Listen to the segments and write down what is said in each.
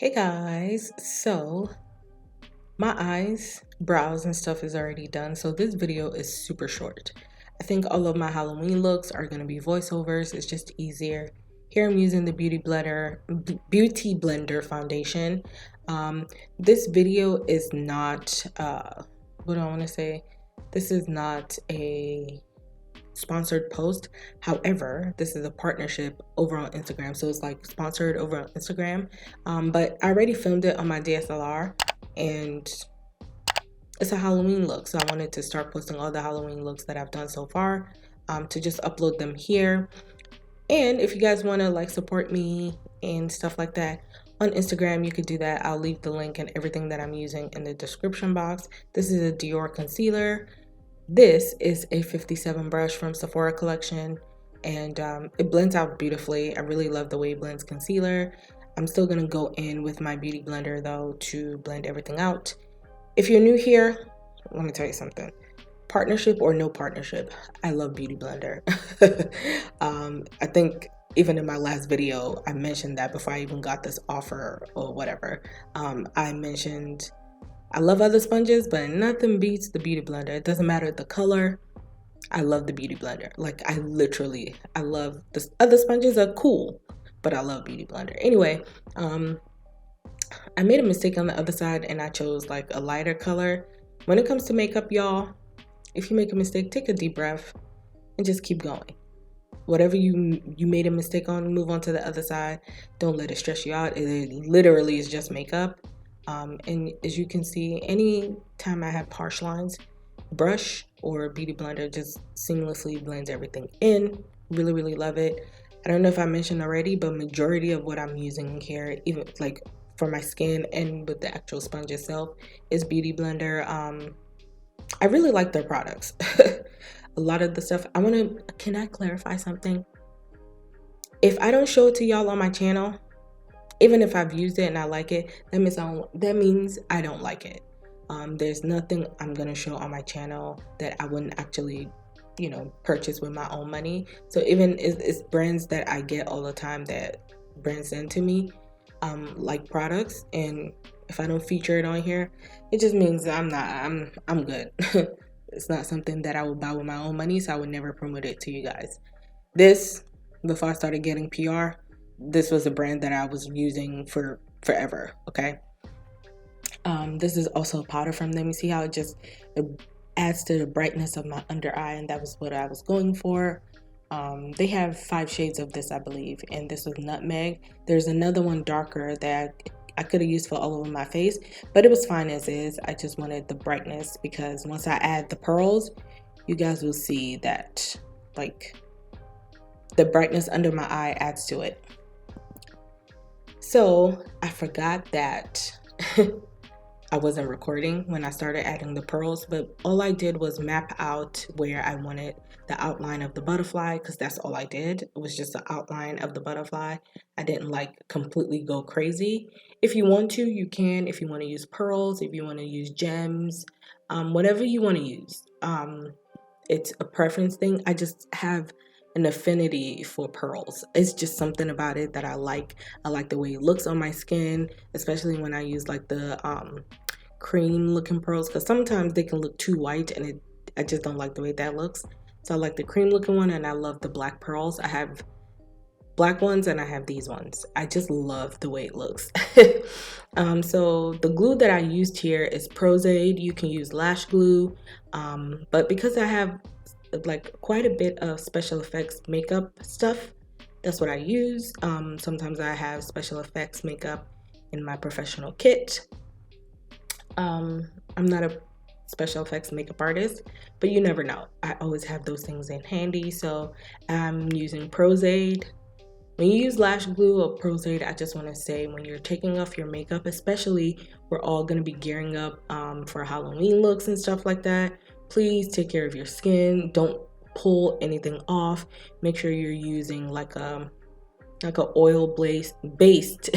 Hey guys, so my eyes, brows, and stuff is already done, so this video is super short. I think all of my Halloween looks are going to be voiceovers. It's just easier. Here I'm using the Beauty Blender foundation. This video is not, what do I want to say? This is not a sponsored post. However, this is a partnership over on Instagram, so it's like sponsored over on Instagram. But I already filmed it on my DSLR, and it's a Halloween look, so I wanted to start posting all the Halloween looks that I've done so far, to just upload them here. And if you guys want to like support me and stuff like that on Instagram, you could do that. I'll leave the link and everything that I'm using in the description box. This is a Dior concealer. This is a 57 brush from Sephora collection, and it blends out beautifully. I really love the way it blends concealer. I'm still gonna go in with my beauty blender though to blend everything out. If you're new here, let me tell you something. Partnership or no partnership, I love beauty blender. I think even in my last video, I mentioned that before I even got this offer or whatever. I mentioned I love other sponges, but nothing beats the Beauty Blender. It doesn't matter the color. I love the Beauty Blender. Like I love the other sponges are cool, but I love Beauty Blender. Anyway, I made a mistake on the other side and I chose like a lighter color. When it comes to makeup, y'all, if you make a mistake, take a deep breath and just keep going. Whatever you made a mistake on, move on to the other side. Don't let it stress you out. It literally is just makeup. And as you can see, any time I have harsh lines, brush or beauty blender just seamlessly blends everything in. Really love it. I don't know if I mentioned already, but majority of what I'm using here, even like for my skin and with the actual sponge itself, is beauty blender. I really like their products. A lot of the stuff can I clarify something? If I don't show it to y'all on my channel, even if I've used it and I like it, that means I don't like it. There's nothing I'm gonna show on my channel that I wouldn't actually, purchase with my own money. So even it's brands that I get all the time that brands send to me, like products, and if I don't feature it on here, it just means I'm good. It's not something that I would buy with my own money, so I would never promote it to you guys. Before I started getting PR, this was a brand that I was using for forever. Okay. This is also a powder from them. You see how it adds to the brightness of my under eye, and that was what I was going for. They have 5 shades of this, I believe, and this was nutmeg. There's another one darker that I could have used for all over my face, but it was fine as is. I just wanted the brightness because once I add the pearls, you guys will see that like the brightness under my eye adds to it. So I forgot that I wasn't recording when I started adding the pearls, but all I did was map out where I wanted the outline of the butterfly, because that's all I did. It was just the outline of the butterfly. I didn't like completely go crazy. If you want to, you can. If you want to use pearls, if you want to use gems, whatever you want to use. It's a preference thing. I just have an affinity for pearls. It's just something about it that I like. I like the way it looks on my skin, especially when I use like the cream looking pearls, because sometimes they can look too white and I just don't like the way that looks. So I like the cream looking one, and I love the black pearls. I have black ones and I have these ones. I just love the way it looks. So the glue that I used here is Prozaid. You can use lash glue, but because I have like quite a bit of special effects makeup stuff, that's what I use. Sometimes I have special effects makeup in my professional kit. I'm not a special effects makeup artist, but you never know. I always have those things in handy, so I'm using Prozaid. When you use lash glue or Prozaid, I just want to say, when you're taking off your makeup, especially we're all going to be gearing up for Halloween looks and stuff like that, please take care of your skin. Don't pull anything off. Make sure you're using like a oil based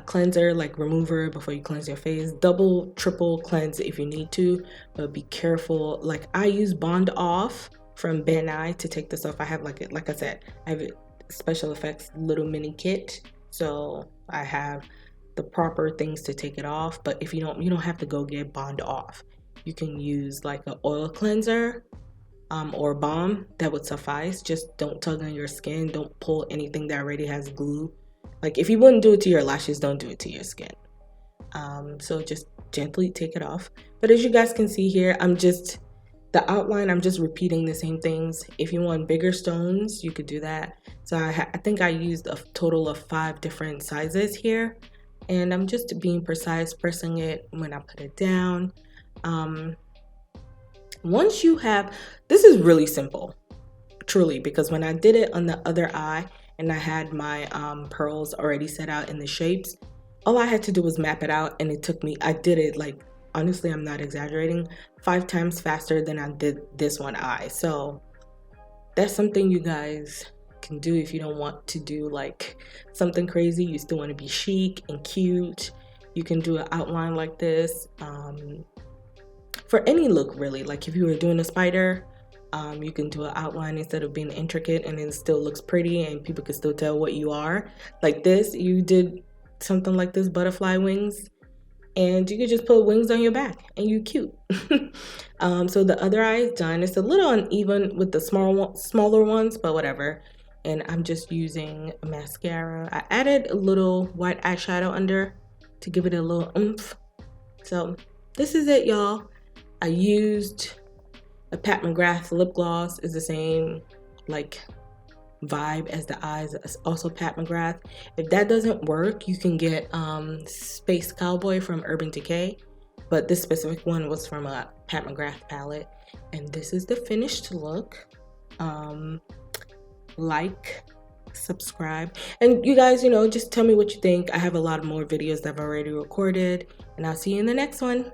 cleanser, like remover, before you cleanse your face. Double, triple cleanse if you need to, but be careful. Like I use Bond Off from Ben Nye to take this off. I have like I said, I have a special effects little mini kit. So I have the proper things to take it off. But if you don't have to go get Bond off. You can use like an oil cleanser or balm. That would suffice. Just don't tug on your skin. Don't pull anything that already has glue. Like if you wouldn't do it to your lashes, don't do it to your skin. So just gently take it off. But as you guys can see here, the outline, I'm just repeating the same things. If you want bigger stones, you could do that. So I think I used a total of 5 different sizes here. And I'm just being precise, pressing it when I put it down. Once you have, this is really simple, truly, because when I did it on the other eye and I had my pearls already set out in the shapes, all I had to do was map it out, and it took me, I did it like, honestly, I'm not exaggerating, 5 times faster than I did this one eye. So that's something you guys can do if you don't want to do like something crazy. You still want to be chic and cute. You can do an outline like this for any look, really. Like if you were doing a spider, you can do an outline instead of being intricate, and it still looks pretty and people can still tell what you are. Like this, you did something like this, butterfly wings, and you could just put wings on your back and you cute. So the other eye is done. It's a little uneven with the smaller ones, but whatever. And I'm just using mascara. I added a little white eyeshadow under to give it a little oomph. So this is it, y'all. I used a Pat McGrath lip gloss. Is the same like vibe as the eyes. It's also Pat McGrath. If that doesn't work, you can get Space Cowboy from Urban Decay, but this specific one was from a Pat McGrath palette. And this is the finished look. Like, subscribe, and you guys, just tell me what you think. I have a lot of more videos that I've already recorded, and I'll see you in the next one.